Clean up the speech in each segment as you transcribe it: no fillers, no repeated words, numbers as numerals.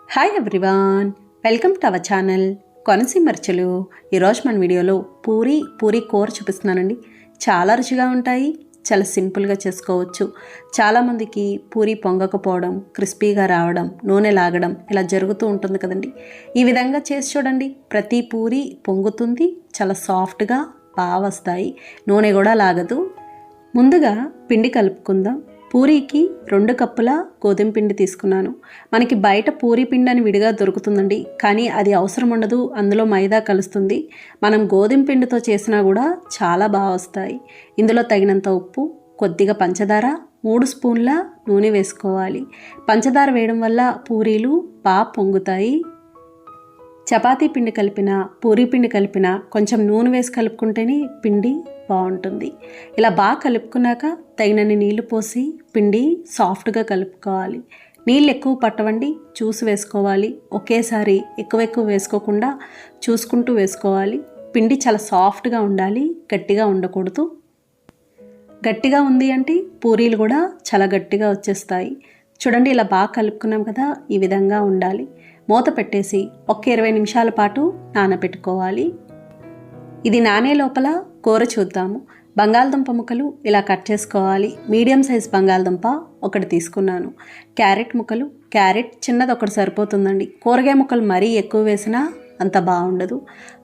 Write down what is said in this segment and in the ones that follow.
Hi everyone, welcome to our channel Konaseema రుచులు. ఈరోజు మన వీడియోలో పూరీ కూర చూపిస్తున్నానండి. చాలా రుచిగా ఉంటాయి, చాలా సింపుల్గా చేసుకోవచ్చు. చాలామందికి పూరీ పొంగకపోవడం, క్రిస్పీగా రావడం, నూనె లాగడం ఇలా జరుగుతూ ఉంటుంది కదండి. ఈ విధంగా చేసి చూడండి, ప్రతి పూరీ పొంగుతుంది, చాలా సాఫ్ట్గా బాగా వస్తాయి, నూనె కూడా లాగదు. ముందుగా పిండి కలుపుకుందాం. పూరీకి 2 కప్పుల గోధుమ పిండి తీసుకున్నాను. మనకి బయట పూరీ పిండి అని విడిగా దొరుకుతుందండి, కానీ అది అవసరం ఉండదు, అందులో మైదా కలుస్తుంది. మనం గోధుమ పిండితో చేసినా కూడా చాలా బాగా వస్తాయి. ఇందులో తగినంత ఉప్పు, కొద్దిగా పంచదార, 3 స్పూన్ల నూనె వేసుకోవాలి. పంచదార వేయడం వల్ల పూరీలు బాగా పొంగుతాయి. చపాతీ పిండి కలిపిన, పూరీ పిండి కలిపిన కొంచెం నూనె వేసి కలుపుకుంటేనే పిండి బాగుంటుంది. ఇలా బాగా కలుపుకున్నాక తగినన్ని నీళ్లు పోసి పిండి సాఫ్ట్గా కలుపుకోవాలి. నీళ్ళు ఎక్కువ పట్టవండి, చూసి వేసుకోవాలి. ఒకేసారి ఎక్కువ వేసుకోకుండా చూసుకుంటూ వేసుకోవాలి. పిండి చాలా సాఫ్ట్గా ఉండాలి, గట్టిగా ఉండకూడదు. గట్టిగా ఉంది అంటే పూరీలు కూడా చాలా గట్టిగా వచ్చేస్తాయి. చూడండి, ఇలా బాగా కలుపుకున్నాం కదా, ఈ విధంగా ఉండాలి. మూత పెట్టేసి 20 నిమిషాల పాటు నానబెట్టుకోవాలి. ఇది నానే లోపల కూర చూద్దాము. బంగాళదుంప ముక్కలు ఇలా కట్ చేసుకోవాలి. మీడియం సైజ్ బంగాళదుంప ఒకటి తీసుకున్నాను. క్యారెట్ ముక్కలు, క్యారెట్ చిన్నది ఒకటి సరిపోతుందండి. కూరగాయ ముక్కలు మరీ ఎక్కువ వేసినా అంత బాగుండదు.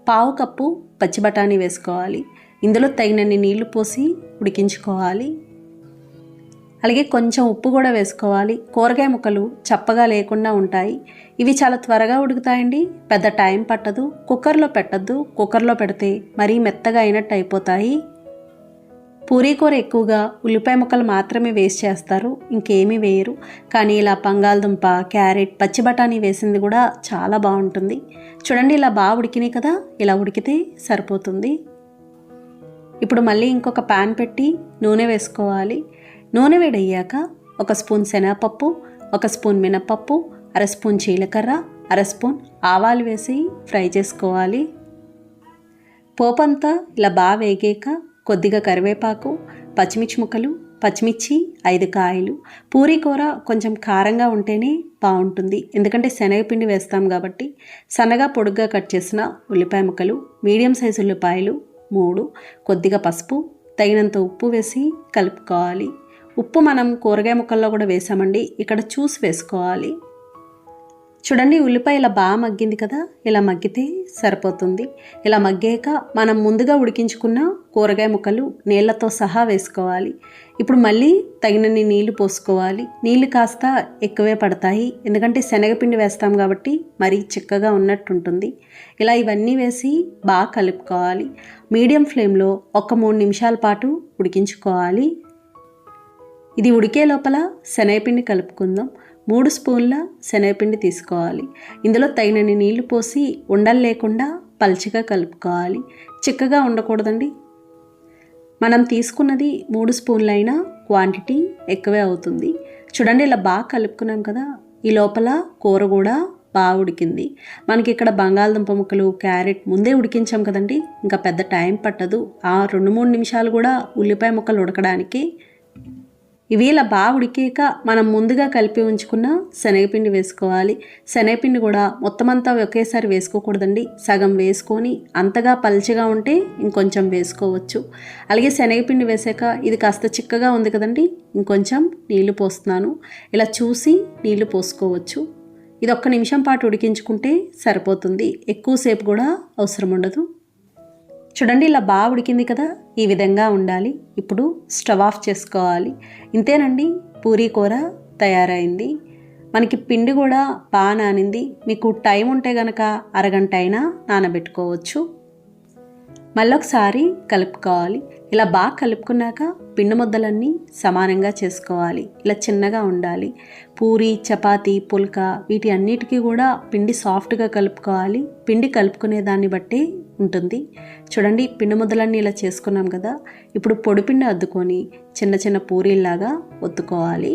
1/2 కప్పు పచ్చి బఠానీ వేసుకోవాలి. ఇందులో తగినన్ని నీళ్లు పోసి ఉడికించుకోవాలి. అలాగే కొంచెం ఉప్పు కూడా వేసుకోవాలి. కూరగాయ ముక్కలు చప్పగా లేకుండా ఉంటాయి. ఇవి చాలా త్వరగా ఉడుకుతాయండి, పెద్ద టైం పట్టదు. కుక్కర్లో పెట్టద్దు, కుక్కర్లో పెడితే మరీ మెత్తగా అయినట్టు అయిపోతాయి. పూరీ కూర ఎక్కువగా ఉల్లిపాయ ముక్కలు మాత్రమే వేస్ట్ చేస్తారు, ఇంకేమీ వేయరు. కానీ ఇలా బంగాళదుంప, క్యారెట్, పచ్చి బఠానీ వేసింది కూడా చాలా బాగుంటుంది. చూడండి, ఇలా బాగా ఉడికినాయి కదా, ఇలా ఉడికితే సరిపోతుంది. ఇప్పుడు మళ్ళీ ఇంకొక ప్యాన్ పెట్టి నూనె వేసుకోవాలి. నూనె వేడయ్యాక 1 స్పూన్ శనగపప్పు, 1 స్పూన్ మినపప్పు, 1/2 స్పూన్ జీలకర్ర, 1/2 స్పూన్ ఆవాలు వేసి ఫ్రై చేసుకోవాలి. పోపంతా ఇలా బాగా వేగాక కొద్దిగా కరివేపాకు, పచ్చిమిర్చి ముక్కలు, పచ్చిమిర్చి 5 కాయలు. పూరీ కూర కొంచెం కారంగా ఉంటేనే బాగుంటుంది, ఎందుకంటే శనగపిండి వేస్తాం కాబట్టి. సన్నగా పొడుగ్గా కట్ చేసిన ఉల్లిపాయ ముక్కలు, మీడియం సైజు ఉల్లిపాయలు 3, కొద్దిగా పసుపు, తగినంత ఉప్పు వేసి కలుపుకోవాలి. ఉప్పు మనం కూరగాయ ముక్కల్లో కూడా వేసామండి, ఇక్కడ చూసి వేసుకోవాలి. చూడండి, ఉల్లిపాయ ఇలా బాగా మగ్గింది కదా, ఇలా మగ్గితే సరిపోతుంది. ఇలా మగ్గాక మనం ముందుగా ఉడికించుకున్న కూరగాయ ముక్కలు నీళ్లతో సహా వేసుకోవాలి. ఇప్పుడు మళ్ళీ తగినన్ని నీళ్లు పోసుకోవాలి. నీళ్లు కాస్త ఎక్కువే పడతాయి, ఎందుకంటే శనగపిండి వేస్తాం కాబట్టి మరీ చిక్కగా ఉన్నట్టుంటుంది. ఇలా ఇవన్నీ వేసి బాగా కలుపుకోవాలి. మీడియం ఫ్లేమ్లో 3 నిమిషాల పాటు ఉడికించుకోవాలి. ఇది ఉడికే లోపల శనగపిండి కలుపుకుందాం. 3 స్పూన్ల శనగపిండి తీసుకోవాలి. ఇందులో తగినన్ని నీళ్లు పోసి ఉండలు లేకుండా పల్చగా కలుపుకోవాలి. చిక్కగా ఉండకూడదండి. మనం తీసుకున్నది 3 స్పూన్లైనా క్వాంటిటీ ఎక్కువే అవుతుంది. చూడండి, ఇలా బాగా కలుపుకున్నాం కదా, ఈ లోపల కూర కూడా బాగా ఉడికింది. మనకి ఇక్కడ బంగాళదుంప ముక్కలు, క్యారెట్ ముందే ఉడికించాం కదండి, ఇంకా పెద్ద టైం పట్టదు. 2-3 నిమిషాలు కూడా ఉల్లిపాయ ముక్కలు ఉడకడానికి. ఇవి ఇలా బాగా ఉడికాక మనం ముందుగా కలిపి ఉంచుకున్న శనగపిండి వేసుకోవాలి. శనగపిండి కూడా మొత్తం అంతా ఒకేసారి వేసుకోకూడదండి, సగం వేసుకొని అంతగా పల్చగా ఉంటే ఇంకొంచెం వేసుకోవచ్చు. అలాగే శనగపిండి వేసాక ఇది కాస్త చిక్కగా ఉంది కదండి, ఇంకొంచెం నీళ్లు పోస్తున్నాను. ఇలా చూసి నీళ్లు పోసుకోవచ్చు. ఇది 1 నిమిషం పాటు ఉడికించుకుంటే సరిపోతుంది, ఎక్కువసేపు కూడా అవసరం ఉండదు. చూడండి, ఇలా బాగా ఉడికింది కదా, ఈ విధంగా ఉండాలి. ఇప్పుడు స్టవ్ ఆఫ్ చేసుకోవాలి. ఇంతేనండి, పూరీ కూర తయారైంది. మనకి పిండి కూడా బాగా నానింది. మీకు టైం ఉంటే కనుక అరగంట అయినా నానబెట్టుకోవచ్చు. మళ్ళొకసారి కలుపుకోవాలి. ఇలా బాగా కలుపుకున్నాక పిండి ముద్దలన్నీ సమానంగా చేసుకోవాలి. ఇలా చిన్నగా ఉండాలి. పూరీ, చపాతీ, పుల్కా వీటి అన్నిటికీ కూడా పిండి సాఫ్ట్గా కలుపుకోవాలి. పిండి కలుపుకునే దాన్ని బట్టి ఉంటుంది. చూడండి, పిండి ముద్దలన్నీ ఇలా చేసుకున్నాం కదా, ఇప్పుడు పొడిపిండి అద్దుకొని చిన్న చిన్న పూరీల్లాగా ఒత్తుకోవాలి.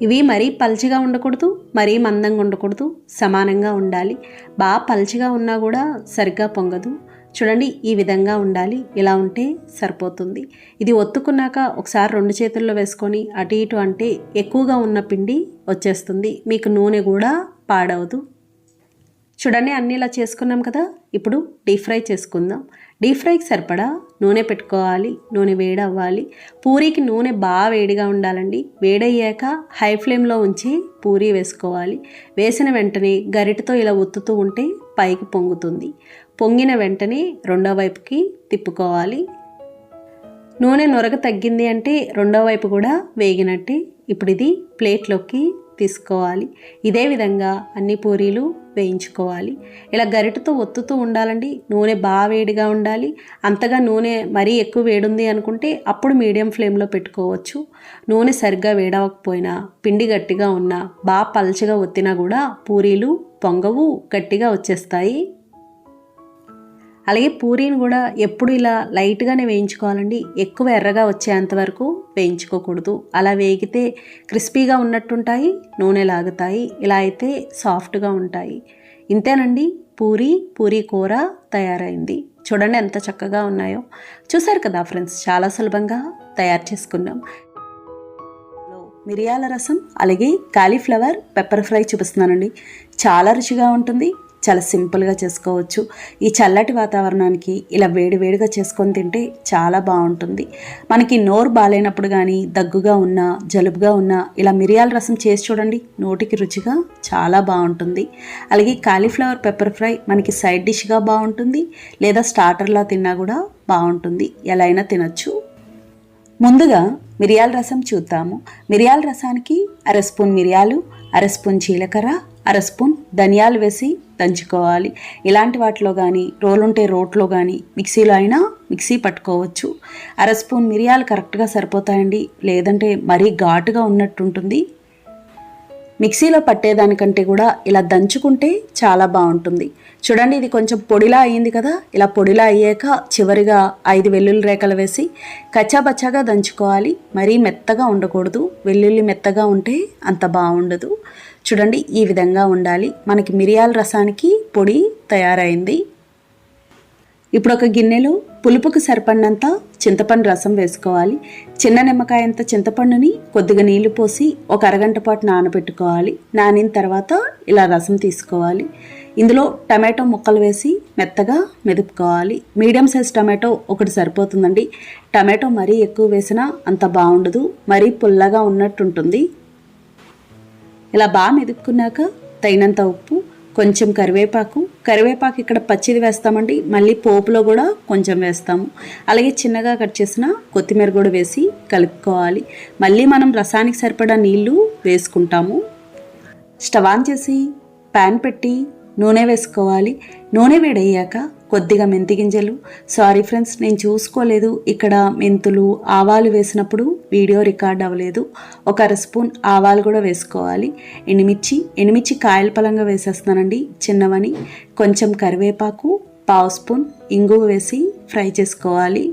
ఇవి మరీ పల్చగా ఉండకూడదు, మరీ మందంగా ఉండకూడదు, సమానంగా ఉండాలి. బాగా పల్చగా ఉన్నా కూడా సరిగ్గా పొంగదు. చూడండి, ఈ విధంగా ఉండాలి. ఇలా ఉంటే సరిపోతుంది. ఇది ఒత్తుకున్నాక ఒకసారి 2 చేతుల్లో వేసుకొని అటు ఇటు అంటే ఎక్కువగా ఉన్న పిండి వచ్చేస్తుంది. మీకు నూనె కూడా పాడవదు. చూడండి అన్నీ ఇలా చేసుకున్నాం కదా. ఇప్పుడు డీప్ ఫ్రై చేసుకుందాం. డీప్ ఫ్రైకి సరిపడా నూనె పెట్టుకోవాలి. నూనె వేడి అవ్వాలి. పూరీకి నూనె బాగా వేడిగా ఉండాలండి. వేడయ్యాక హై ఫ్లేమ్లో ఉంచి పూరీ వేసుకోవాలి. వేసిన వెంటనే గరిటెతో ఇలా ఒత్తుతూ ఉంటే పైకి పొంగుతుంది. పొంగిన వెంటనే రెండో వైపుకి తిప్పుకోవాలి. నూనె నొరగ తగ్గింది అంటే రెండో వైపు కూడా వేగినట్టే. ఇప్పుడు ఇది ప్లేట్లోకి తీసుకోవాలి. ఇదే విధంగా అన్ని పూరీలు వేయించుకోవాలి. ఇలా గరిటెతో ఒత్తుతూ ఉండాలండి. నూనె బాగా వేడిగా ఉండాలి. అంతగా నూనె మరీ ఎక్కువ వేడుంది అనుకుంటే అప్పుడు మీడియం ఫ్లేమ్లో పెట్టుకోవచ్చు. నూనె సరిగ్గా వేడవకపోయినా, పిండి గట్టిగా ఉన్నా, బాగా పల్చగా ఒత్తినా కూడా పూరీలు పొంగవు, గట్టిగా వచ్చేస్తాయి. అలాగే పూరీని కూడా ఎప్పుడు ఇలా లైట్గానే వేయించుకోవాలండి. ఎక్కువ ఎర్రగా వచ్చేంత వరకు వేయించుకోకూడదు. అలా వేగితే క్రిస్పీగా ఉన్నట్టుంటాయి, నూనె లాగుతాయి. ఇలా అయితే సాఫ్ట్గా ఉంటాయి. ఇంతేనండి, పూరీ కూర తయారైంది. చూడండి ఎంత చక్కగా ఉన్నాయో. చూసారు కదా ఫ్రెండ్స్, చాలా సులభంగా తయారు చేసుకున్నాం. మిరియాల రసం అలాగే కాలీఫ్లవర్ పెప్పర్ ఫ్రై చూపిస్తున్నానండి. చాలా రుచిగా ఉంటుంది. చాలా సింపుల్గా చేసుకోవచ్చు. ఈ చల్లటి వాతావరణానికి ఇలా వేడివేడిగా చేసుకొని తింటే చాలా బాగుంటుంది. మనకి నోరు బాగాలేనప్పుడు కానీ, దగ్గుగా ఉన్నా, జలుబుగా ఉన్నా ఇలా మిరియాల రసం చేసి చూడండి. నోటికి రుచిగా చాలా బాగుంటుంది. అలాగే కాలీఫ్లవర్ పెప్పర్ ఫ్రై మనకి సైడ్ డిష్గా బాగుంటుంది, లేదా స్టార్టర్లా తిన్నా కూడా బాగుంటుంది. ఎలా అయినా తినచ్చు. ముందుగా మిరియాల రసం చూద్దాము. మిరియాల రసానికి 1/2 స్పూన్ మిరియాలు, 1/2 స్పూన్ జీలకర్ర, 1/2 స్పూన్ ధనియాలు వేసి దంచుకోవాలి. ఇలాంటి వాటిలో కానీ, రోలు ఉంటే రోట్లో కానీ, మిక్సీలో అయినా మిక్సీ పట్టుకోవచ్చు. 1/2 స్పూన్ మిరియాలు కరెక్ట్గా సరిపోతాయండి. లేదంటే మరీ ఘాటుగా ఉన్నట్టుంటుంది. మిక్సీలో పట్టేదానికంటే కూడా ఇలా దంచుకుంటే చాలా బాగుంటుంది. చూడండి, ఇది కొంచెం పొడిలా అయ్యింది కదా. ఇలా పొడిలా అయ్యాక చివరిగా 5 వెల్లుల్లి రేఖలు వేసి కచ్చాబచ్చాగా దంచుకోవాలి. మరీ మెత్తగా ఉండకూడదు. వెల్లుల్లి మెత్తగా ఉంటే అంత బాగుండదు. చూడండి, ఈ విధంగా ఉండాలి. మనకి మిరియాల రసానికి పొడి తయారైంది. ఇప్పుడు ఒక గిన్నెలో పులుపుకు సరిపడినంత చింతపండు రసం వేసుకోవాలి. చిన్న నిమ్మకాయ అంత చింతపండుని కొద్దిగా నీళ్లు పోసి ఒక అరగంట పాటు నానబెట్టుకోవాలి. నానిన తర్వాత ఇలా రసం తీసుకోవాలి. ఇందులో టమాటో ముక్కలు వేసి మెత్తగా మెదుపుకోవాలి. మీడియం సైజ్ టమాటో ఒకటి సరిపోతుందండి. టమాటో మరీ ఎక్కువ వేసినా అంత బాగుండదు, మరీ పుల్లగా ఉన్నట్టుంటుంది. ఇలా బాగా మెదుపుకున్నాక తగినంత ఉప్పు, కొంచెం కరివేపాకు ఇక్కడ పచ్చిది వేస్తామండి. మళ్ళీ పోపులో కూడా కొంచెం వేస్తాము. అలాగే చిన్నగా కట్ చేసిన కొత్తిమీర కూడా వేసి కలుపుకోవాలి. మళ్ళీ మనం రసానికి సరిపడా నీళ్లు వేసుకుంటాము. స్టవ్ ఆన్ చేసి ప్యాన్ పెట్టి నూనె వేసుకోవాలి. నూనె వేడయ్యాక కొద్దిగా మెంతి గింజలు, సారీ ఫ్రెండ్స్ నేను చూసుకోలేదు, ఇక్కడ మెంతులు ఆవాలు వేసినప్పుడు వీడియో రికార్డ్ అవ్వలేదు. ఒక 1/2 స్పూన్ ఆవాలు కూడా వేసుకోవాలి. ఎండుమిర్చి కాయల పలంగా వేసేస్తున్నానండి, చిన్నవని. కొంచెం కరివేపాకు, 1/2 స్పూన్ ఇంగువ వేసి ఫ్రై చేసుకోవాలి.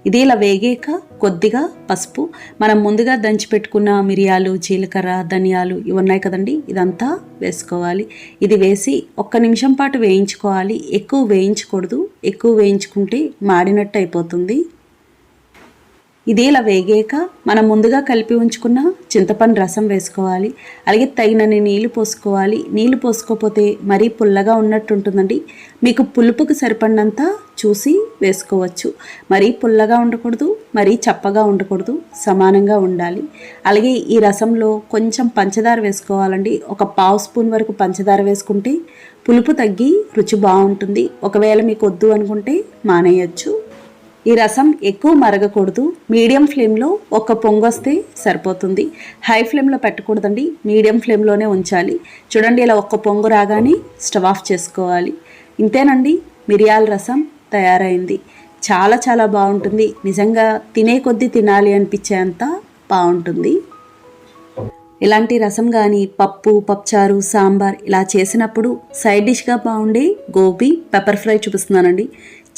ఇది ఇలా వేగాక కొద్దిగా పసుపు, మనం ముందుగా దంచి పెట్టుకున్న మిరియాలు, జీలకర్ర, ధనియాలు ఇవి ఉన్నాయి కదండి, ఇదంతా వేసుకోవాలి. ఇది వేసి 1 నిమిషం పాటు వేయించుకోవాలి. ఎక్కువ వేయించకూడదు. ఎక్కువ వేయించుకుంటే మాడినట్టు అయిపోతుంది. ఇది ఇలా వేగాక మనం ముందుగా కలిపి ఉంచుకున్న చింతపండు రసం వేసుకోవాలి. అలాగే తగినన్ని నీళ్లు పోసుకోవాలి. నీళ్లు పోసుకోకపోతే మరీ పుల్లగా ఉన్నట్టు ఉంటుందండి. మీకు పులుపుకు సరిపడినంత చూసి వేసుకోవచ్చు. మరీ పుల్లగా ఉండకూడదు, మరీ చప్పగా ఉండకూడదు, సమానంగా ఉండాలి. అలాగే ఈ రసంలో కొంచెం పంచదార వేసుకోవాలండి. ఒక 1/2 స్పూన్ వరకు పంచదార వేసుకుంటే పులుపు తగ్గి రుచి బాగుంటుంది. ఒకవేళ మీకు వద్దు అనుకుంటే మానేయచ్చు. ఈ రసం ఎక్కువ మరగకూడదు. మీడియం ఫ్లేమ్లో ఒక పొంగొస్తే సరిపోతుంది. హై ఫ్లేమ్లో పెట్టకూడదండి, మీడియం ఫ్లేమ్లోనే ఉంచాలి. చూడండి, ఇలా ఒక్క పొంగు రాగానే స్టవ్ ఆఫ్ చేసుకోవాలి. ఇంతేనండి, మిరియాల రసం తయారైంది. చాలా చాలా బాగుంటుంది. నిజంగా తినే కొద్దీ తినాలి అనిపించేంత బాగుంటుంది. ఇలాంటి రసం కానీ, పప్పుచారు, సాంబార్ ఇలా చేసినప్పుడు సైడ్ డిష్గా బాగుండే గోబీ పెప్పర్ ఫ్రై చూపిస్తున్నానండి.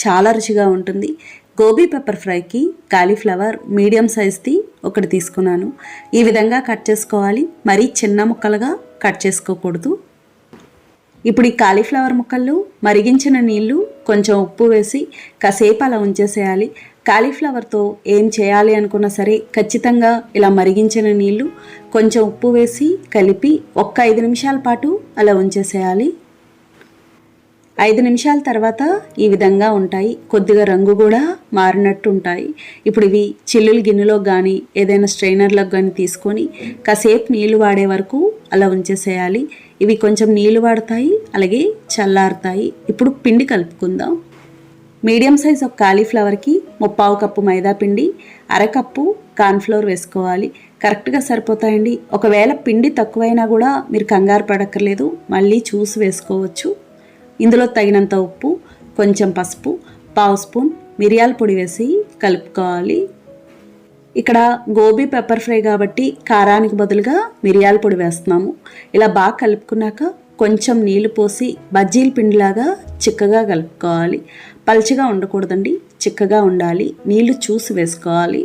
చాలా రుచిగా ఉంటుంది. గోబీ పెప్పర్ ఫ్రైకి కాలీఫ్లవర్ మీడియం సైజ్ది ఒకటి తీసుకున్నాను. ఈ విధంగా కట్ చేసుకోవాలి. మరీ చిన్న ముక్కలుగా కట్ చేసుకోకూడదు. ఇప్పుడు ఈ కాలీఫ్లవర్ ముక్కల్లో మరిగించిన నీళ్లు, కొంచెం ఉప్పు వేసి కాసేపు అలా ఉంచేసేయాలి. కాలీఫ్లవర్తో ఏం చేయాలి అనుకున్నా సరే ఖచ్చితంగా ఇలా మరిగించిన నీళ్లు కొంచెం ఉప్పు వేసి కలిపి ఒక్క 5 నిమిషాల పాటు అలా ఉంచేసేయాలి. 5 నిమిషాల తర్వాత ఈ విధంగా ఉంటాయి. కొద్దిగా రంగు కూడా మారినట్టు ఉంటాయి. ఇప్పుడు ఇవి చిల్లులు గిన్నెలో కానీ ఏదైనా స్ట్రైనర్లకు కానీ తీసుకొని కాసేపు నీళ్లు వాడే వరకు అలా ఉంచేసేయాలి. ఇవి కొంచెం నీళ్లు వాడతాయి, అలాగే చల్లారుతాయి. ఇప్పుడు పిండి కలుపుకుందాం. మీడియం సైజ్ ఒక కాలీఫ్లవర్కి 3/4 కప్పు మైదా పిండి, అరకప్పు కార్న్ఫ్లోర్ వేసుకోవాలి. కరెక్ట్గా సరిపోతాయండి. ఒకవేళ పిండి తక్కువైనా కూడా మీరు కంగారు పడక్కర్లేదు, మళ్ళీ చూసి వేసుకోవచ్చు. ఇందులో తగినంత ఉప్పు, కొంచెం పసుపు, 1/2 స్పూన్ మిరియాల పొడి వేసి కలుపుకోవాలి. ఇక్కడ గోబీ పెప్పర్ ఫ్రై కాబట్టి కారానికి బదులుగా మిరియాల పొడి వేస్తున్నాము. ఇలా బాగా కలుపుకున్నాక కొంచెం నీళ్లు పోసి బజ్జీల పిండిలాగా చిక్కగా కలుపుకోవాలి. పల్చగా ఉండకూడదండి, చిక్కగా ఉండాలి. నీళ్లు చూసి వేసుకోవాలి.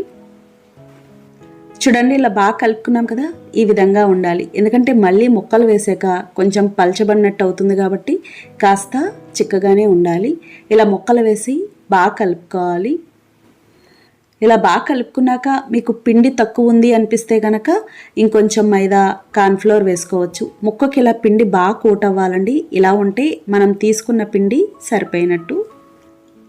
చూడండి, ఇలా బాగా కలుపుకున్నాం కదా, ఈ విధంగా ఉండాలి. ఎందుకంటే మళ్ళీ ముక్కలు వేసాక కొంచెం పల్చబడినట్టు అవుతుంది కాబట్టి కాస్త చిక్కగానే ఉండాలి. ఇలా ముక్కలు వేసి బాగా కలుపుకోవాలి. ఇలా బాగా కలుపుకున్నాక మీకు పిండి తక్కువ ఉంది అనిపిస్తే కనుక ఇంకొంచెం మైదా, కార్న్ఫ్లోర్ వేసుకోవచ్చు. ముక్కకి ఇలా పిండి బాగా కోట్ అవ్వాలండి. ఇలా ఉంటే మనం తీసుకున్న పిండి సరిపోయినట్టు.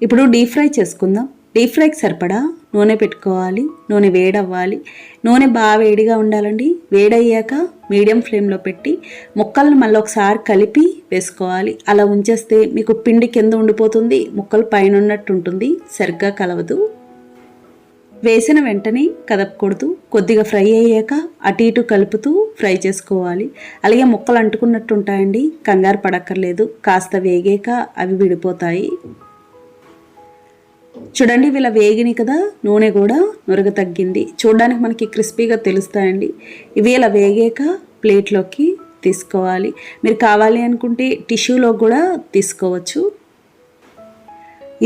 ఇప్పుడు డీప్ ఫ్రై చేసుకుందాం. డీప్ ఫ్రైకి సరిపడా నూనె పెట్టుకోవాలి. నూనె వేడవ్వాలి. నూనె బాగా వేడిగా ఉండాలండి. వేడయ్యాక మీడియం ఫ్లేమ్లో పెట్టి ముక్కలను మళ్ళీ ఒకసారి కలిపి వేసుకోవాలి. అలా ఉంచేస్తే మీకు పిండి కింద ఉండిపోతుంది, ముక్కలు పైన ఉన్నట్టు ఉంటుంది, సరిగ్గా కలవదు. వేసిన వెంటనే కదపకూడదు. కొద్దిగా ఫ్రై అయ్యాక అటు ఇటు కలుపుతూ ఫ్రై చేసుకోవాలి. అలాగే ముక్కలు అంటుకున్నట్టు ఉంటాయండి, కంగారు పడక్కర్లేదు. కాస్త వేగాక అవి విడిపోతాయి. చూడండి, ఇలా వేగినాయి కదా, నూనె కూడా నురగ తగ్గింది. చూడడానికి మనకి క్రిస్పీగా తెలుస్తాయండి. ఇవి ఇలా వేగాక ప్లేట్లోకి తీసుకోవాలి. మీరు కావాలి అనుకుంటే టిష్యూలో కూడా తీసుకోవచ్చు.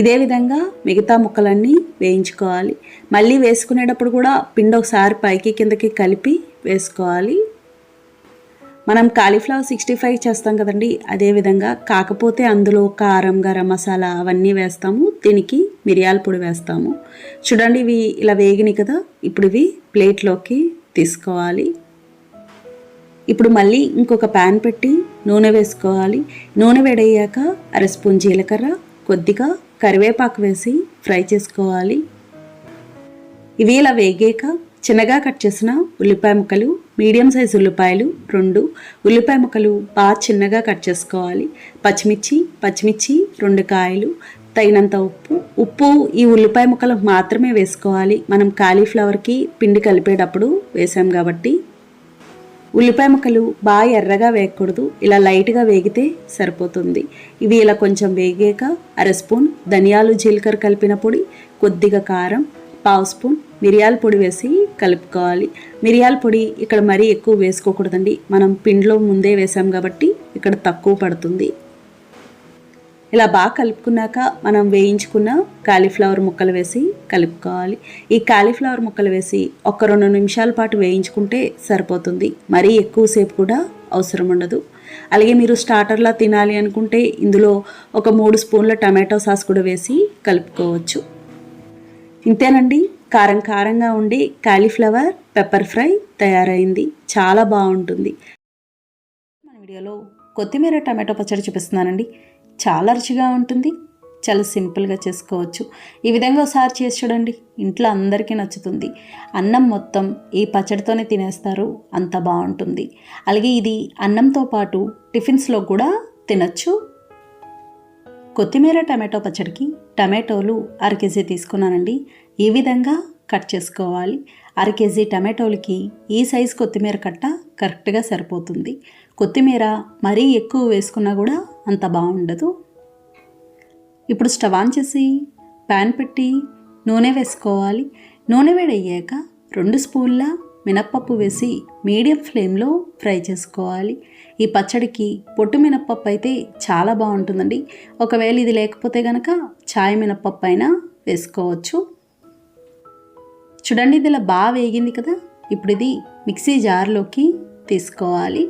ఇదే విధంగా మిగతా ముక్కలన్నీ వేయించుకోవాలి. మళ్ళీ వేసుకునేటప్పుడు కూడా పిండి ఒకసారి పైకి కిందకి కలిపి వేసుకోవాలి. మనం కాలీఫ్లవర్ 65 చేస్తాం కదండి, అదేవిధంగా. కాకపోతే అందులో కారం, గరం మసాలా అవన్నీ వేస్తాము. దీనికి మిరియాల పొడి వేస్తాము. చూడండి, ఇవి ఇలా వేగినాయి కదా, ఇప్పుడు ఇవి ప్లేట్లోకి తీసుకోవాలి. ఇప్పుడు మళ్ళీ ఇంకొక ప్యాన్ పెట్టి నూనె వేసుకోవాలి. నూనె వేడయ్యాక 1/2 స్పూన్ జీలకర్ర, కొద్దిగా కరివేపాకు వేసి ఫ్రై చేసుకోవాలి. ఇవి ఇలా వేగాక చిన్నగా కట్ చేసిన ఉల్లిపాయ ముక్కలు, మీడియం సైజు ఉల్లిపాయలు 2, ఉల్లిపాయ ముక్కలు బాగా చిన్నగా కట్ చేసుకోవాలి. పచ్చిమిర్చి 2 కాయలు, తగినంత ఉప్పు ఈ ఉల్లిపాయ ముక్కలు మాత్రమే వేసుకోవాలి. మనం కాలీఫ్లవర్కి పిండి కలిపేటప్పుడు వేసాం కాబట్టి. ఉల్లిపాయ ముక్కలు బాగా ఎర్రగా వేయకూడదు, ఇలా లైట్గా వేగితే సరిపోతుంది. ఇవి ఇలా కొంచెం వేగాక 1/2 స్పూన్ ధనియాలు, జీలకర్ర కలిపిన పొడి, కొద్దిగా కారం, 1/2 స్పూన్ మిరియాల పొడి వేసి కలుపుకోవాలి. మిరియాల పొడి ఇక్కడ మరీ ఎక్కువ వేసుకోకూడదండి, మనం పిండిలో ముందే వేసాం కాబట్టి ఇక్కడ తక్కువ పడుతుంది. ఇలా బాగా కలుపుకున్నాక మనం వేయించుకున్న కాలీఫ్లవర్ ముక్కలు వేసి కలుపుకోవాలి. ఈ కాలీఫ్లవర్ ముక్కలు వేసి 1-2 నిమిషాల పాటు వేయించుకుంటే సరిపోతుంది. మరీ ఎక్కువసేపు కూడా అవసరం ఉండదు. అలాగే మీరు స్టార్టర్లా తినాలి అనుకుంటే ఇందులో ఒక 3 స్పూన్ల టమాటో సాస్ కూడా వేసి కలుపుకోవచ్చు. ఇంతేనండి, కారం కారంగా ఉండి కాలీఫ్లవర్ పెప్పర్ ఫ్రై తయారైంది. చాలా బాగుంటుంది. మన వీడియోలో కొత్తిమీర టమాటో పచ్చడి చూపిస్తున్నానండి. చాలా రుచిగా ఉంటుంది, చాలా సింపుల్గా చేసుకోవచ్చు. ఈ విధంగా ఒకసారి చేసి చూడండి, ఇంట్లో అందరికీ నచ్చుతుంది. అన్నం మొత్తం ఈ పచ్చడితోనే తినేస్తారు, అంత బాగుంటుంది. అలాగే ఇది అన్నంతో పాటు టిఫిన్స్లో కూడా తినచ్చు. కొత్తిమీర టమాటో పచ్చడికి టమాటోలు 1/2 కేజీ తీసుకున్నానండి. ఈ విధంగా కట్ చేసుకోవాలి. 1/2 కేజీ టమాటోలకి ఈ సైజు కొత్తిమీర కట్ట కరెక్ట్గా సరిపోతుంది. కొత్తిమీర మరీ ఎక్కువ వేసుకున్నా కూడా అంత బాగుండదు. ఇప్పుడు స్టవ్ ఆన్ చేసి ప్యాన్ పెట్టి నూనె వేసుకోవాలి. నూనె వేడయ్యాక 2 స్పూన్ల మినప్పప్పు వేసి మీడియం ఫ్లేమ్లో ఫ్రై చేసుకోవాలి. ఈ పచ్చడికి పొట్టు మినప్పప్పు అయితే చాలా బాగుంటుందండి. ఒకవేళ ఇది లేకపోతే కనుక చాయ్ మినప్పప్పు అయినా వేసుకోవచ్చు. చూడండి, ఇది ఇలా బాగా వేగింది కదా, ఇప్పుడు ఇది మిక్సీ జార్లోకి తీసుకోవాలి.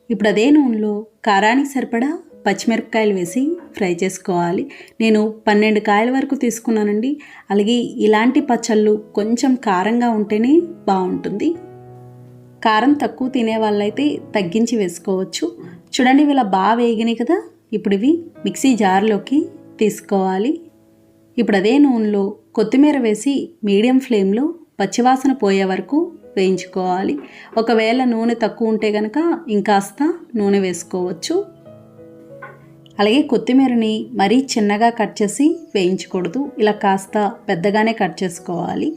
ఇప్పుడు అదే నూనెలో కారానికి సరిపడా పచ్చిమిరపకాయలు వేసి ఫ్రై చేసుకోవాలి. నేను 12 కాయల వరకు తీసుకున్నానండి. అలాగే ఇలాంటి పచ్చళ్ళు కొంచెం కారంగా ఉంటేనే బాగుంటుంది. కారం తక్కువ తినే వాళ్ళైతే తగ్గించి వేసుకోవచ్చు. చూడండి ఇవి ఇలా బాగా వేగినాయి కదా. ఇప్పుడు ఇవి మిక్సీ జార్లోకి తీసుకోవాలి. ఇప్పుడు అదే నూనెలో కొత్తిమీర వేసి మీడియం ఫ్లేమ్లో పచ్చివాసన పోయే వరకు వేయించుకోవాలి. ఒకవేళ నూనె తక్కువ ఉంటే కనుక ఇంకాస్త నూనె వేసుకోవచ్చు. అలాగే కొత్తిమీరని మరీ చిన్నగా కట్ చేసి వేయించకూడదు. ఇలా కాస్త పెద్దగానే కట్ చేసుకోవాలి.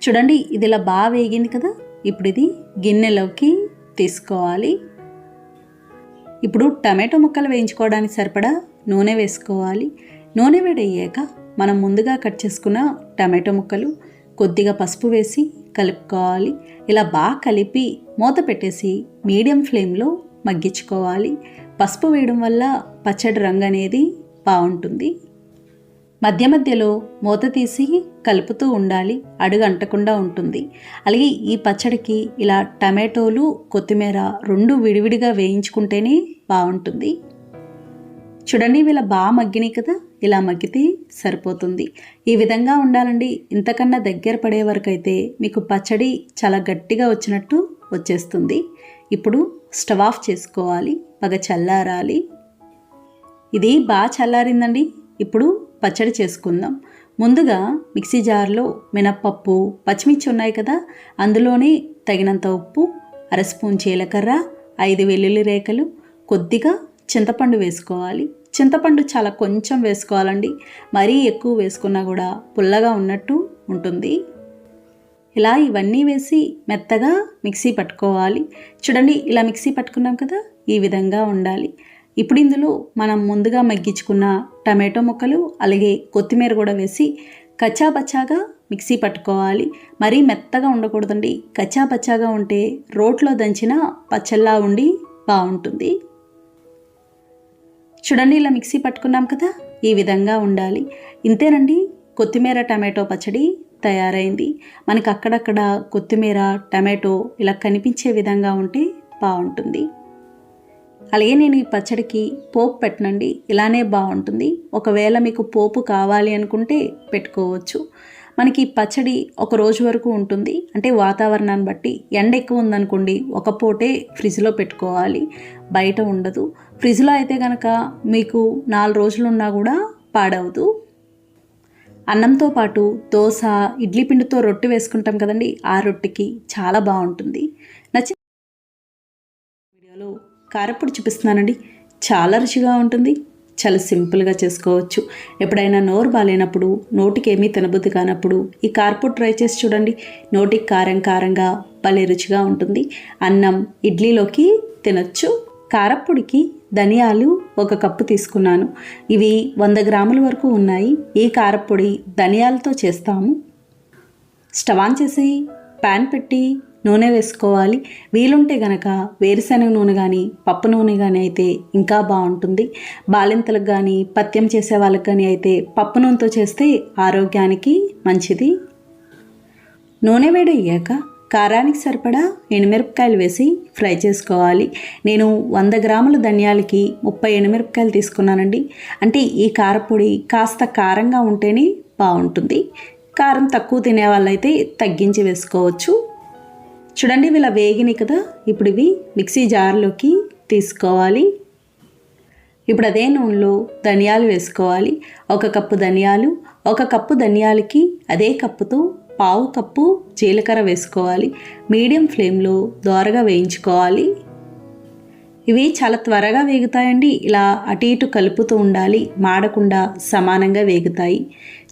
చూడండి ఇది ఇలా బాగా వేగింది కదా. ఇప్పుడు ఇది గిన్నెలోకి తీసుకోవాలి. ఇప్పుడు టమాటో ముక్కలు వేయించుకోవడానికి సరిపడా నూనె వేసుకోవాలి. నూనె వేడయ్యాక మనం ముందుగా కట్ చేసుకున్న టమాటో ముక్కలు, కొద్దిగా పసుపు వేసి కలుపుకోవాలి. ఇలా బాగా కలిపి మూత పెట్టేసి మీడియం ఫ్లేమ్లో మగ్గించుకోవాలి. పసుపు వేయడం వల్ల పచ్చడి రంగు అనేది బాగుంటుంది. మధ్య మధ్యలో మూత తీసి కలుపుతూ ఉండాలి, అడుగు అంటకుండా ఉంటుంది. అలాగే ఈ పచ్చడికి ఇలా టమాటోలు, కొత్తిమీర రెండు విడివిడిగా వేయించుకుంటేనే బాగుంటుంది. చూడండి వీళ్ళ బాగా మగ్గినాయి కదా. ఇలా మగ్గితే సరిపోతుంది. ఈ విధంగా ఉండాలండి. ఇంతకన్నా దగ్గర పడే వరకు అయితే మీకు పచ్చడి చాలా గట్టిగా వచ్చినట్టు వచ్చేస్తుంది. ఇప్పుడు స్టవ్ ఆఫ్ చేసుకోవాలి, బాగా చల్లారాలి. ఇది బాగా చల్లారిందండి. ఇప్పుడు పచ్చడి చేసుకుందాం. ముందుగా మిక్సీ జార్లో మినప్పప్పు, పచ్చిమిర్చి ఉన్నాయి కదా, అందులోనే తగినంత ఉప్పు, 1/2 స్పూన్ జీలకర్ర, 5 వెల్లుల్లి రేఖలు, కొద్దిగా చింతపండు వేసుకోవాలి. చింతపండు చాలా కొంచెం వేసుకోవాలండి. మరీ ఎక్కువ వేసుకున్నా కూడా పుల్లగా ఉన్నట్టు ఉంటుంది. ఇలా ఇవన్నీ వేసి మెత్తగా మిక్సీ పట్టుకోవాలి. చూడండి ఇలా మిక్సీ పట్టుకున్నాం కదా, ఈ విధంగా ఉండాలి. ఇప్పుడు ఇందులో మనం ముందుగా మగ్గించుకున్న టమాటో ముక్కలు అలాగే కొత్తిమీర కూడా వేసి కచ్చాపచ్చాగా మిక్సీ పట్టుకోవాలి. మరీ మెత్తగా ఉండకూడదండి. కచ్చాపచ్చాగా ఉంటే రోట్లో దంచిన పచ్చళ్ళలా ఉండి బాగుంటుంది. చూడండి ఇలా మిక్సీ పట్టుకున్నాం కదా, ఈ విధంగా ఉండాలి. ఇంతేనండి, కొత్తిమీర టమాటో పచ్చడి తయారైంది. మనకు అక్కడక్కడ కొత్తిమీర టమాటో ఇలా కనిపించే విధంగా ఉంటే బాగుంటుంది. అలాగే నేను ఈ పచ్చడికి పోపు పెట్టనండి, ఇలానే బాగుంటుంది. ఒకవేళ మీకు పోపు కావాలి అనుకుంటే పెట్టుకోవచ్చు. మనకి పచ్చడి ఒక రోజు వరకు ఉంటుంది. అంటే వాతావరణాన్ని బట్టి ఎండ ఎక్కువ ఉందనుకోండి, ఒక పూటే ఫ్రిడ్జ్లో పెట్టుకోవాలి, బయట ఉండదు. ఫ్రిడ్జ్లో అయితే కనుక మీకు 4 రోజులు ఉన్నా కూడా పాడవదు. అన్నంతో పాటు దోశ, ఇడ్లీ పిండితో రొట్టె వేసుకుంటాం కదండి, ఆ రొట్టెకి చాలా బాగుంటుంది. నచ్చిన వీడియోలో కారప్పొడి చూపిస్తున్నానండి. చాలా రుచిగా ఉంటుంది. చాలా సింపుల్గా చేసుకోవచ్చు. ఎప్పుడైనా నోరు బాగాలేనప్పుడు, నోటికి ఏమీ తినబుద్ధి కానప్పుడు ఈ కారప్పొడి ట్రై చేసి చూడండి. నోటికి కారం కారంగా భలే రుచిగా ఉంటుంది. అన్నం, ఇడ్లీలోకి తినొచ్చు. కారప్పొడికి ధనియాలు 1 కప్పు తీసుకున్నాను. ఇవి 100 గ్రాముల వరకు ఉన్నాయి. ఈ కారప్పొడి ధనియాలతో చేస్తాము. స్టవ్ ఆన్ చేసి ప్యాన్ పెట్టి నూనె వేసుకోవాలి. వీలుంటే గనక వేరుశనగ నూనె కానీ పప్పు నూనె కానీ అయితే ఇంకా బాగుంటుంది. బాలింతలకు కానీ పథ్యం చేసే వాళ్ళకి కానీ అయితే పప్పు నూనెతో చేస్తే ఆరోగ్యానికి మంచిది. నూనె వేడయ్యాక కారానికి సరిపడా ఎండుమిరపకాయలు వేసి ఫ్రై చేసుకోవాలి. నేను 100 గ్రాముల ధనియాలకి 30 ఎండుమిరపకాయలు తీసుకున్నానండి. అంటే ఈ కారపొడి కాస్త కారంగా ఉంటేనే బాగుంటుంది. కారం తక్కువ తినే వాళ్ళైతే తగ్గించి వేసుకోవచ్చు. చూడండి ఇలా వేగినాయి కదా. ఇప్పుడు ఇవి మిక్సీ జార్లోకి తీసుకోవాలి. ఇప్పుడు అదే నూనెలో ధనియాలు వేసుకోవాలి. 1 కప్పు ధనియాలు, 1 కప్పు ధనియాలకి అదే కప్పుతో 1/2 కప్పు జీలకర్ర వేసుకోవాలి. మీడియం ఫ్లేమ్లో దోరగా వేయించుకోవాలి. ఇవి చాలా త్వరగా వేగుతాయండి. ఇలా అటు ఇటు కలుపుతూ ఉండాలి, మాడకుండా సమానంగా వేగుతాయి.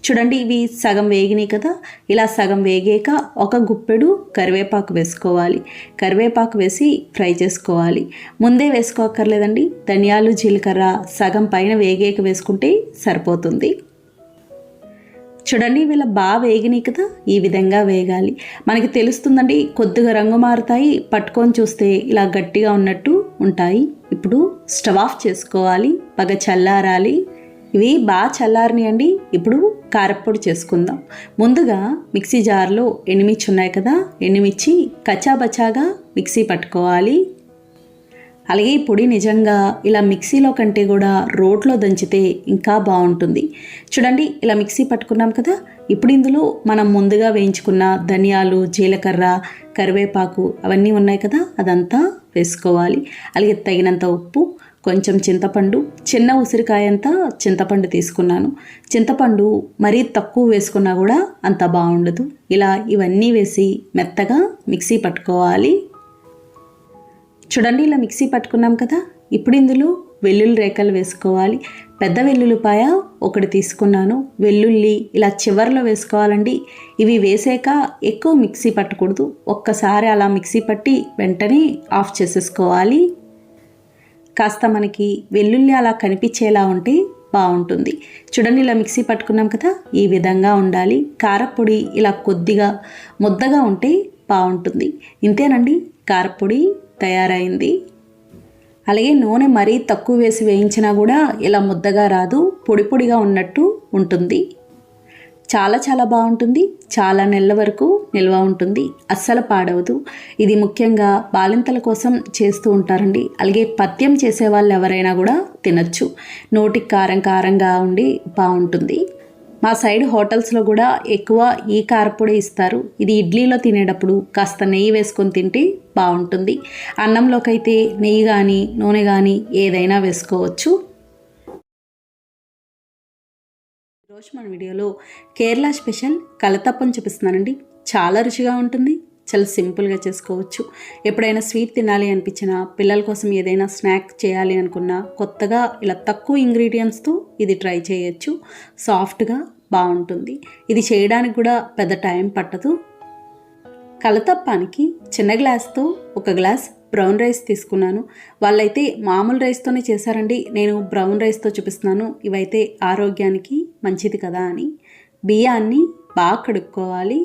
చూడండి ఇవి సగం వేగినాయి కదా. ఇలా సగం వేగాక 1 గుప్పెడు కరివేపాకు వేసుకోవాలి. కరివేపాకు వేసి ఫ్రై చేసుకోవాలి. ముందే వేసుకోక్కర్లేదండి. ధనియాలు, జీలకర్ర సగం పైన వేగాక వేసుకుంటే సరిపోతుంది. చూడండి వీళ్ళ బాగా వేగినాయి కదా, ఈ విధంగా వేగాలి. మనకి తెలుస్తుందండి, కొద్దిగా రంగు మారుతాయి, పట్టుకొని చూస్తే ఇలా గట్టిగా ఉన్నట్టు ఉంటాయి. ఇప్పుడు స్టవ్ ఆఫ్ చేసుకోవాలి, బాగా చల్లారాలి. ఇవి బాగా చల్లారినాయండి. ఇప్పుడు కారప్పొడి చేసుకుందాం. ముందుగా మిక్సీ జార్లో ఎండుమిర్చి ఉన్నాయి కదా, ఎండుమిర్చి కచ్చాబచ్చాగా మిక్సీ పట్టుకోవాలి. అలాగే ఈ పొడి నిజంగా ఇలా మిక్సీలో కంటే కూడా రోట్లో దంచితే ఇంకా బాగుంటుంది. చూడండి ఇలా మిక్సీ పట్టుకున్నాం కదా. ఇప్పుడు ఇందులో మనం ముందుగా వేయించుకున్న ధనియాలు, జీలకర్ర, కరివేపాకు అవన్నీ ఉన్నాయి కదా, అదంతా వేసుకోవాలి. అలాగే తగినంత ఉప్పు, కొంచెం చింతపండు, చిన్న ఉసిరికాయంతా చింతపండు తీసుకున్నాను. చింతపండు మరీ తక్కువ వేసుకున్నా కూడా అంత బాగుండదు. ఇలా ఇవన్నీ వేసి మెత్తగా మిక్సీ పట్టుకోవాలి. చూడండి ఇలా మిక్సీ పట్టుకున్నాం కదా. ఇప్పుడు ఇందులో వెల్లుల్లి రేఖలు వేసుకోవాలి. పెద్ద వెల్లుల్లిపాయ ఒకటి తీసుకున్నాను. వెల్లుల్లి ఇలా చివర్లో వేసుకోవాలండి. ఇవి వేసాక ఎక్కువ మిక్సీ పట్టకూడదు. ఒక్కసారి అలా మిక్సీ పట్టి వెంటనే ఆఫ్ చేసేసుకోవాలి. కాస్త మనకి వెల్లుల్లి అలా కనిపించేలా ఉంటే బాగుంటుంది. చూడండి ఇలా మిక్సీ పట్టుకున్నాం కదా, ఈ విధంగా ఉండాలి. కారపొడి ఇలా కొద్దిగా ముద్దగా ఉంటే బాగుంటుంది. ఇంతేనండి, కారపొడి తయారైంది. అలాగే నూనె మరీ తక్కువ వేసి వేయించినా కూడా ఇలా ముద్దగా రాదు, పొడి పొడిగా ఉన్నట్టు ఉంటుంది. చాలా చాలా బాగుంటుంది. చాలా నెలల వరకు నిల్వ ఉంటుంది, అస్సలు పాడవదు. ఇది ముఖ్యంగా బాలింతల కోసం చేస్తూ ఉంటారండి. అలాగే పథ్యం చేసే వాళ్ళు ఎవరైనా కూడా తినచ్చు. నోటికి కారం కారంగా ఉండి బాగుంటుంది. మా సైడ్ హోటల్స్లో కూడా ఎక్కువ ఈ కారపొడి ఇస్తారు. ఇది ఇడ్లీలో తినేటప్పుడు కాస్త నెయ్యి వేసుకొని తింటే బాగుంటుంది. అన్నంలోకి అయితే నెయ్యి కానీ నూనె కానీ ఏదైనా వేసుకోవచ్చు. ఈరోజు మన వీడియోలో కేరళ స్పెషల్ కలతప్పని చూపిస్తున్నానండి. చాలా రుచిగా ఉంటుంది, చాలా సింపుల్గా చేసుకోవచ్చు. ఎప్పుడైనా స్వీట్ తినాలి అనిపించినా, పిల్లల కోసం ఏదైనా స్నాక్ చేయాలి అనుకున్నా, కొత్తగా ఇలా తక్కువ ఇంగ్రీడియంట్స్తో ఇది ట్రై చేయొచ్చు. సాఫ్ట్గా బాగుంటుంది. ఇది చేయడానికి కూడా పెద్ద టైం పట్టదు. కలతప్పానికి చిన్న గ్లాస్తో ఒక గ్లాస్ బ్రౌన్ రైస్ తీసుకున్నాను. వాళ్ళైతే మామూలు రైస్తోనే చేశారండి. నేను బ్రౌన్ రైస్తో చూపిస్తున్నాను. ఇవైతే ఆరోగ్యానికి మంచిది కదా అని. బియ్యాన్ని బాగా కడుక్కోవాలి.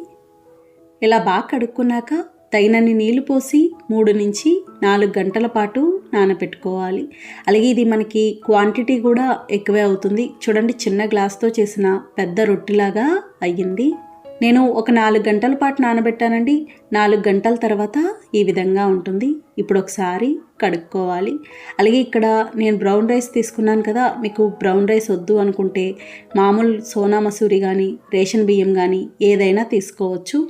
ఇలా బాగా కడుక్కున్నాక తగినన్ని నీళ్లు పోసి 3 నుంచి 4 గంటల పాటు నానబెట్టుకోవాలి. అలాగే ఇది మనకి క్వాంటిటీ కూడా ఎక్కువే అవుతుంది. చూడండి చిన్న గ్లాస్తో చేసిన పెద్ద రొట్టెలాగా అయ్యింది. నేను ఒక 4 గంటల పాటు నానబెట్టానండి. 4 గంటల తర్వాత ఈ విధంగా ఉంటుంది. ఇప్పుడు ఒకసారి కడుక్కోవాలి. అలాగే ఇక్కడ నేను బ్రౌన్ రైస్ తీసుకున్నాను కదా, మీకు బ్రౌన్ రైస్ వద్దు అనుకుంటే మామూలు సోనా మసూరి కానీ రేషన్ బియ్యం కానీ ఏదైనా తీసుకోవచ్చు.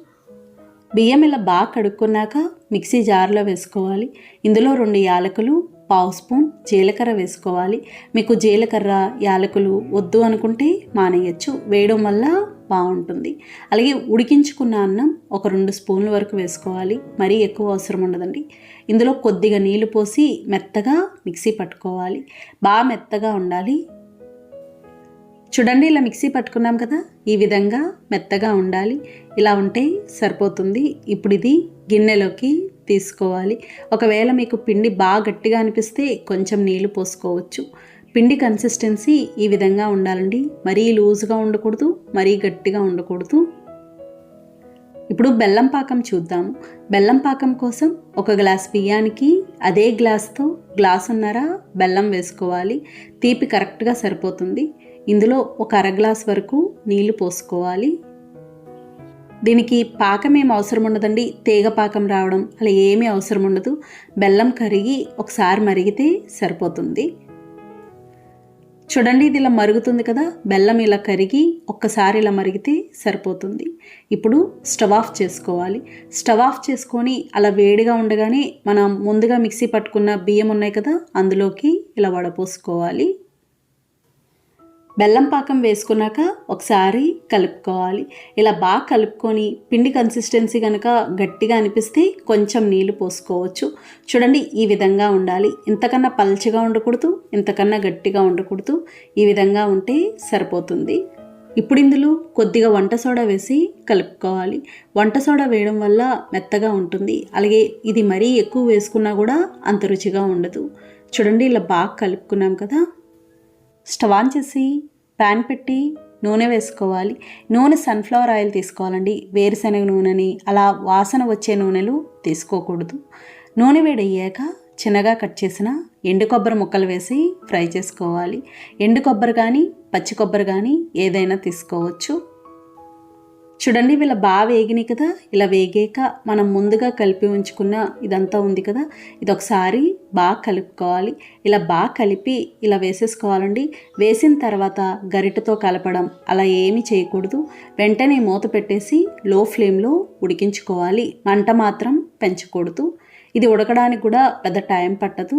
బియ్యం ఇలా బాగా కడుక్కున్నాక మిక్సీ జార్లో వేసుకోవాలి. ఇందులో 2 యాలకులు, 1/2 స్పూన్ జీలకర్ర వేసుకోవాలి. మీకు జీలకర్ర యాలకులు వద్దు అనుకుంటే మానేయచ్చు, వేయడం వల్ల బాగుంటుంది. అలాగే ఉడికించుకున్న అన్నం ఒక 2 స్పూన్ల వరకు వేసుకోవాలి. మరీ ఎక్కువ అవసరం ఉండదండి. ఇందులో కొద్దిగా నీళ్లు పోసి మెత్తగా మిక్సీ పట్టుకోవాలి. బాగా మెత్తగా ఉండాలి. చూడండి ఇలా మిక్సీ పట్టుకున్నాం కదా, ఈ విధంగా మెత్తగా ఉండాలి. ఇలా ఉంటే సరిపోతుంది. ఇప్పుడు ఇది గిన్నెలోకి తీసుకోవాలి. ఒకవేళ మీకు పిండి బాగా గట్టిగా అనిపిస్తే కొంచెం నీళ్లు పోసుకోవచ్చు. పిండి కన్సిస్టెన్సీ ఈ విధంగా ఉండాలండి. మరీ లూజ్గా ఉండకూడదు, మరీ గట్టిగా ఉండకూడదు. ఇప్పుడు బెల్లం పాకం చూద్దాము. బెల్లం పాకం కోసం ఒక గ్లాస్ బియ్యానికి అదే గ్లాస్తో గ్లాసున్నర బెల్లం వేసుకోవాలి. తీపి కరెక్ట్గా సరిపోతుంది. ఇందులో ఒక 1/2 గ్లాస్ వరకు నీళ్లు పోసుకోవాలి. దీనికి పాకం ఏం అవసరం ఉండదండి. తీగ పాకం రావడం అలా ఏమీ అవసరం ఉండదు. బెల్లం కరిగి ఒకసారి మరిగితే సరిపోతుంది. చూడండి ఇది ఇలా మరుగుతుంది కదా, బెల్లం ఇలా కరిగి ఒక్కసారి ఇలా మరిగితే సరిపోతుంది. ఇప్పుడు స్టవ్ ఆఫ్ చేసుకోవాలి. స్టవ్ ఆఫ్ చేసుకొని అలా వేడిగా ఉండగానే మనం ముందుగా మిక్సీ పట్టుకున్న బియ్యం ఉన్నాయి కదా, అందులోకి ఇలా వడపోసుకోవాలి. బెల్లం పాకం వేసుకున్నాక ఒకసారి కలుపుకోవాలి. ఇలా బాగా కలుపుకొని పిండి కన్సిస్టెన్సీ కనుక గట్టిగా అనిపిస్తే కొంచెం నీళ్లు పోసుకోవచ్చు. చూడండి ఈ విధంగా ఉండాలి. ఇంతకన్నా పల్చగా ఉండకూడదు, ఇంతకన్నా గట్టిగా ఉండకూడదు. ఈ విధంగా ఉంటే సరిపోతుంది. ఇప్పుడు ఇందులో కొద్దిగా వంట సోడా వేసి కలుపుకోవాలి. వంట సోడా వేయడం వల్ల మెత్తగా ఉంటుంది. అలాగే ఇది మరీ ఎక్కువ వేసుకున్నా కూడా అంత రుచిగా ఉండదు. చూడండి ఇలా బాగా కలుపుకున్నాం కదా. స్టవ్ ఆన్ చేసి ప్యాన్ పెట్టి నూనె వేసుకోవాలి. నూనె సన్ఫ్లవర్ ఆయిల్ తీసుకోవాలండి. వేరుశనగ నూనెని అలా వాసన వచ్చే నూనెలు తీసుకోకూడదు. నూనె వేడయ్యాక చిన్నగా కట్ చేసిన ఎండు కొబ్బరి ముక్కలు వేసి ఫ్రై చేసుకోవాలి. ఎండు కొబ్బరి కానీ పచ్చి కొబ్బరి కానీ ఏదైనా తీసుకోవచ్చు. చూడండి ఇలా బాగా వేగినాయి కదా. ఇలా వేగాక మనం ముందుగా కలిపి ఉంచుకున్న ఇదంతా ఉంది కదా, ఇది ఒకసారి బాగా కలుపుకోవాలి. ఇలా బాగా కలిపి ఇలా వేసేసుకోవాలండి. వేసిన తర్వాత గరిటెతో కలపడం అలా ఏమీ చేయకూడదు. వెంటనే మూత పెట్టేసి లో ఫ్లేమ్లో ఉడికించుకోవాలి. మంట మాత్రం పెంచకూడదు. ఇది ఉడకడానికి కూడా పెద్ద టైం పట్టదు.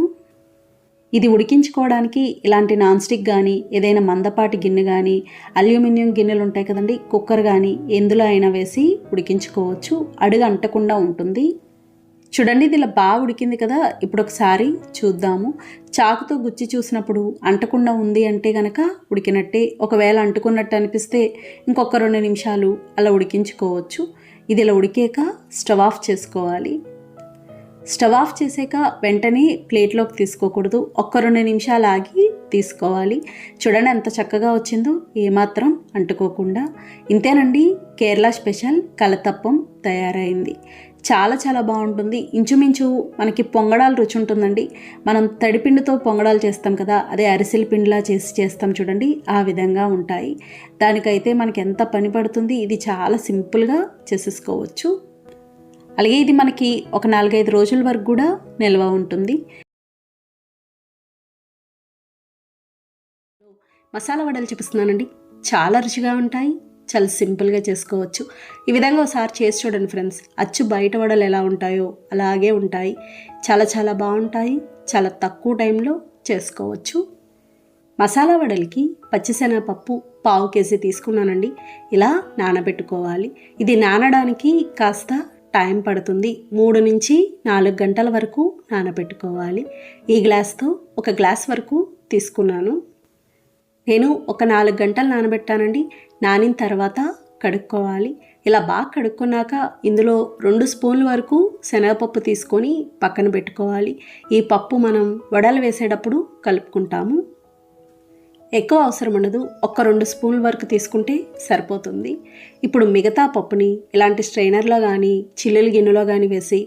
ఇది ఉడికించుకోవడానికి ఇలాంటి నాన్ స్టిక్ కానీ ఏదైనా మందపాటి గిన్నె కానీ అల్యూమినియం గిన్నెలు ఉంటాయి కదండి, కుక్కర్ కానీ ఎందులో అయినా వేసి ఉడికించుకోవచ్చు. అడుగు అంటకుండా ఉంటుంది. చూడండి ఇది ఇలా బాగా ఉడికింది కదా. ఇప్పుడు ఒకసారి చూద్దాము. చాకుతో గుచ్చి చూసినప్పుడు అంటకుండా ఉంది అంటే కనుక ఉడికినట్టే. ఒకవేళ అంటుకున్నట్టు అనిపిస్తే ఇంకొక 2 నిమిషాలు అలా ఉడికించుకోవచ్చు. ఇది ఇలా ఉడికాక స్టవ్ ఆఫ్ చేసుకోవాలి. స్టవ్ ఆఫ్ చేసాక వెంటనే ప్లేట్లోకి తీసుకోకూడదు. 1-2 నిమిషాలు ఆగి తీసుకోవాలి. చూడండి ఎంత చక్కగా వచ్చిందో, ఏమాత్రం అంటుకోకుండా. ఇంతేనండి, కేరళ స్పెషల్ కలతప్పం తయారైంది. చాలా చాలా బాగుంటుంది. ఇంచుమించు మనకి పొంగడాలు రుచి ఉంటుందండి. మనం తడిపిండితో పొంగడాలు చేస్తాం కదా, అదే అరిసెల పిండిలా చేస్తాం చూడండి, ఆ విధంగా ఉంటాయి. దానికైతే మనకి ఎంత పని పడుతుంది. ఇది చాలా సింపుల్గా చేసేసుకోవచ్చు. అలాగే ఇది మనకి ఒక 4-5 రోజుల వరకు కూడా నిల్వ ఉంటుంది. మసాలా వడలు చూపిస్తున్నానండి. చాలా రుచిగా ఉంటాయి. చాలా సింపుల్గా చేసుకోవచ్చు. ఈ విధంగా ఒకసారి చేసి చూడండి ఫ్రెండ్స్. అచ్చు బయట వడలు ఎలా ఉంటాయో అలాగే ఉంటాయి. చాలా చాలా బాగుంటాయి. చాలా తక్కువ టైంలో చేసుకోవచ్చు. మసాలా వడలకి పచ్చిశనగపప్పు 1/2 కేజీ తీసుకున్నానండి. ఇలా నానబెట్టుకోవాలి. ఇది నానడానికి కాస్త టైం పడుతుంది. 3 నుంచి 4 గంటల వరకు నానబెట్టుకోవాలి. ఈ గ్లాస్తో 1 గ్లాస్ వరకు తీసుకున్నాను. నేను ఒక 4 గంటలు నానబెట్టానండి. నానిన తర్వాత కడుక్కోవాలి. ఇలా బాగా కడుక్కున్నాక ఇందులో 2 స్పూన్ల వరకు శనగపప్పు తీసుకొని పక్కన పెట్టుకోవాలి. ఈ పప్పు మనం వడలు వేసేటప్పుడు కలుపుకుంటాము. ఎక్కువ అవసరం ఉండదు. 1-2 స్పూన్ల వరకు తీసుకుంటే సరిపోతుంది. ఇప్పుడు మిగతా పప్పుని ఇలాంటి స్ట్రైనర్లో కానీ చిల్లుల గిన్నెలో కానీ వేసి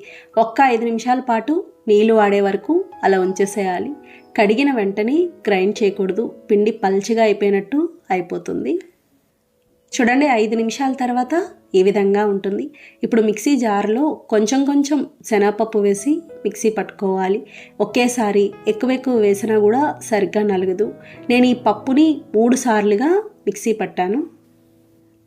5 నిమిషాల పాటు నీళ్లు వాడే వరకు అలా ఉంచేసేయాలి. కడిగిన వెంటనే గ్రైండ్ చేయకూడదు. పిండి పల్చగా అయిపోయినట్టు అయిపోతుంది. చూడండి 5 నిమిషాల తర్వాత ఈ విధంగా ఉంటుంది. ఇప్పుడు మిక్సీ జార్లో కొంచెం కొంచెం శనగపప్పు వేసి మిక్సీ పట్టుకోవాలి. ఒకేసారి ఎక్కువ వేసినా కూడా సరిగ్గా నలగదు. నేను ఈ పప్పుని 3 సార్లుగా మిక్సీ పట్టాను.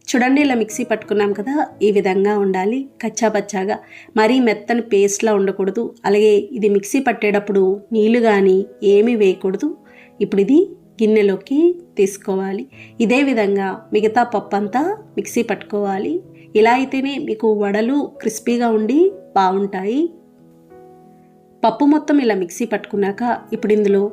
చూడండి ఇలా మిక్సీ పట్టుకున్నాం కదా, ఈ విధంగా ఉండాలి. కచ్చాపచ్చాగా, మరీ మెత్తని పేస్ట్లా ఉండకూడదు. అలాగే ఇది మిక్సీ పట్టేటప్పుడు నీళ్లు కానీ ఏమీ వేయకూడదు. ఇప్పుడు ఇది గిన్నెలోకి తీసుకోవాలి. ఇదే విధంగా మిగతా పప్పు అంతా మిక్సీ పట్టుకోవాలి. ఇలా అయితేనే మీకు వడలు క్రిస్పీగా ఉండి బాగుంటాయి. పప్పు మొత్తం ఇలా మిక్సీ పట్టుకున్నాక ఇప్పుడు ఇందులో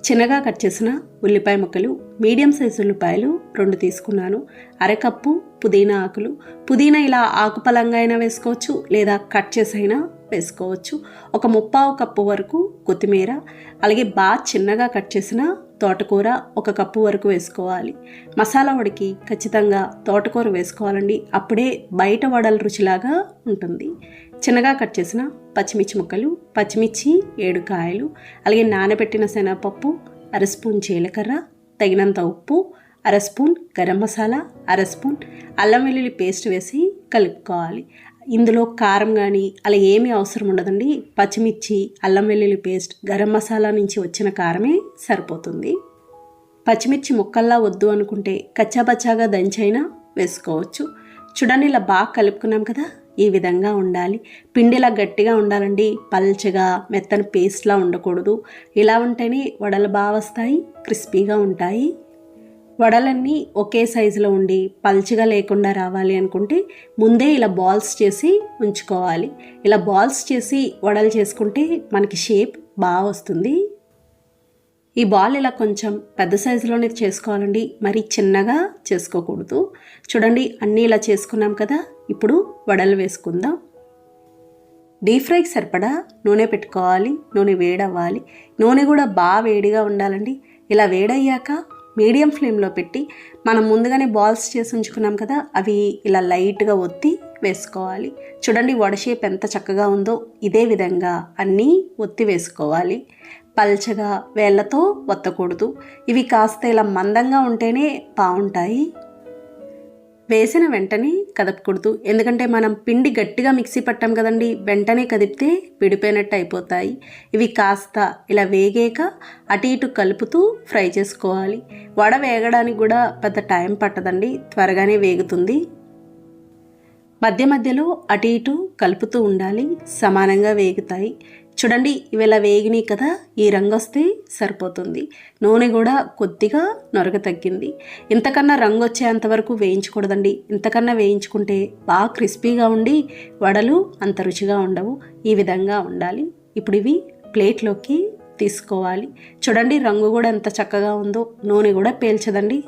చిన్నగా కట్ చేసిన ఉల్లిపాయ ముక్కలు, మీడియం సైజు ఉల్లిపాయలు 2 తీసుకున్నాను. 1/2 కప్పు పుదీనా ఆకులు. పుదీనా ఇలా ఆకుపలంగా అయినా వేసుకోవచ్చు, లేదా కట్ చేసైనా వేసుకోవచ్చు. ఒక 3/4 కప్పు వరకు కొత్తిమీర, అలాగే బాగా చిన్నగా కట్ చేసిన తోటకూర 1 కప్పు వరకు వేసుకోవాలి. మసాలా వడికి ఖచ్చితంగా తోటకూర వేసుకోవాలండి. అప్పుడే బయట వడల రుచిలాగా ఉంటుంది. చిన్నగా కట్ చేసిన పచ్చిమిర్చి ముక్కలు, పచ్చిమిర్చి 7 కాయలు, అలాగే నానబెట్టిన శనగపప్పు, 1/2 స్పూన్ జీలకర్ర, తగినంత ఉప్పు, 1/2 స్పూన్ గరం మసాలా, 1/2 స్పూన్ అల్లం వెల్లుల్లి పేస్ట్ వేసి కలుపుకోవాలి. ఇందులో కారం కానీ అలా ఏమీ అవసరం ఉండదండి. పచ్చిమిర్చి, అల్లం వెల్లుల్లి పేస్ట్, గరం మసాలా నుంచి వచ్చిన కారమే సరిపోతుంది. పచ్చిమిర్చి ముక్కల్లా వద్దు అనుకుంటే కచ్చాపచ్చాగా దంచైనా వేసుకోవచ్చు. చూడండి ఇలా బాగా కలుపుకున్నాం కదా, ఈ విధంగా ఉండాలి. పిండిలా గట్టిగా ఉండాలండి. పల్చగా మెత్తని పేస్ట్లా ఉండకూడదు. ఇలా ఉంటేనే వడలు బాగా వస్తాయి, క్రిస్పీగా ఉంటాయి. వడలన్నీ ఒకే సైజులో ఉండి పల్చగా లేకుండా రావాలి అనుకుంటే ముందే ఇలా బాల్స్ చేసి ఉంచుకోవాలి. ఇలా బాల్స్ చేసి వడలు చేసుకుంటే మనకి షేప్ బాగా వస్తుంది. ఈ బాల్ ఇలా కొంచెం పెద్ద సైజులోనే చేసుకోవాలండి. మరీ చిన్నగా చేసుకోకూడదు. చూడండి అన్నీ ఇలా చేసుకున్నాం కదా. ఇప్పుడు వడలు వేసుకుందాం. డీప్ ఫ్రైకి సరిపడా నూనె పెట్టుకోవాలి. నూనె వేడవ్వాలి. నూనె కూడా బాగా వేడిగా ఉండాలండి. ఇలా వేడయ్యాక మీడియం ఫ్లేమ్లో పెట్టి మనం ముందుగానే బాల్స్ చేసి ఉంచుకున్నాం కదా, అవి ఇలా లైట్గా ఒత్తి వేసుకోవాలి. చూడండి వడ షేప్ ఎంత చక్కగా ఉందో. ఇదే విధంగా అన్నీ ఒత్తి వేసుకోవాలి. పల్చగా వేళ్ళతో ఒత్తకూడదు. ఇవి కాస్త ఇలా మందంగా ఉంటేనే బాగుంటాయి. వేసిన వెంటనే కదపకూడదు, ఎందుకంటే మనం పిండి గట్టిగా మిక్సీ పట్టాం కదండి, వెంటనే కదిపితే విడిపోయినట్టు అయిపోతాయి. ఇవి కాస్త ఇలా వేగాక అటు ఇటు కలుపుతూ ఫ్రై చేసుకోవాలి. వడ వేగడానికి కూడా పెద్ద టైం పట్టదండి, త్వరగానే వేగుతుంది. మధ్య మధ్యలో అటు ఇటు కలుపుతూ ఉండాలి, సమానంగా వేగుతాయి. చూడండి, ఇవి ఇలా వేగినాయి కదా, ఈ రంగు వస్తే సరిపోతుంది. నూనె కూడా కొద్దిగా నొరగ తగ్గింది. ఇంతకన్నా రంగు వచ్చేంత వరకు వేయించకూడదండి, ఇంతకన్నా వేయించుకుంటే బాగా క్రిస్పీగా ఉండి వడలు అంత రుచిగా ఉండవు. ఈ విధంగా ఉండాలి. ఇప్పుడు ఇవి ప్లేట్లోకి తీసుకోవాలి. చూడండి, రంగు కూడా ఎంత చక్కగా ఉందో, నూనె కూడా పేల్చదండి.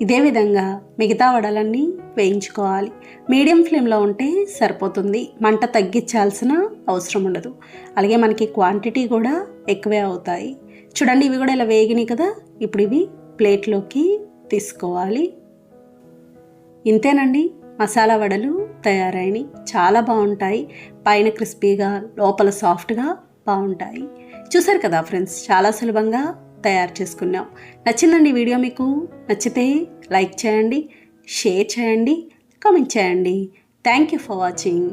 ఇదే విధంగా మిగతా వడలన్నీ వేయించుకోవాలి. మీడియం ఫ్లేమ్లో ఉంటే సరిపోతుంది, మంట తగ్గించాల్సిన అవసరం ఉండదు. అలాగే మనకి క్వాంటిటీ కూడా ఎక్కువే అవుతాయి. చూడండి, ఇవి కూడా ఇలా వేగినాయి కదా, ఇప్పుడు ఇవి ప్లేట్లోకి తీసుకోవాలి. ఇంతేనండి, మసాలా వడలు తయారైనవి. చాలా బాగుంటాయి, పైన క్రిస్పీగా లోపల సాఫ్ట్గా బాగుంటాయి. చూసారు కదా ఫ్రెండ్స్, చాలా సులభంగా తయారు చేసుకున్నాం. నచ్చిందండి వీడియో? మీకు నచ్చితే లైక్ చేయండి, షేర్ చేయండి, కామెంట్ చేయండి. Thank you for watching.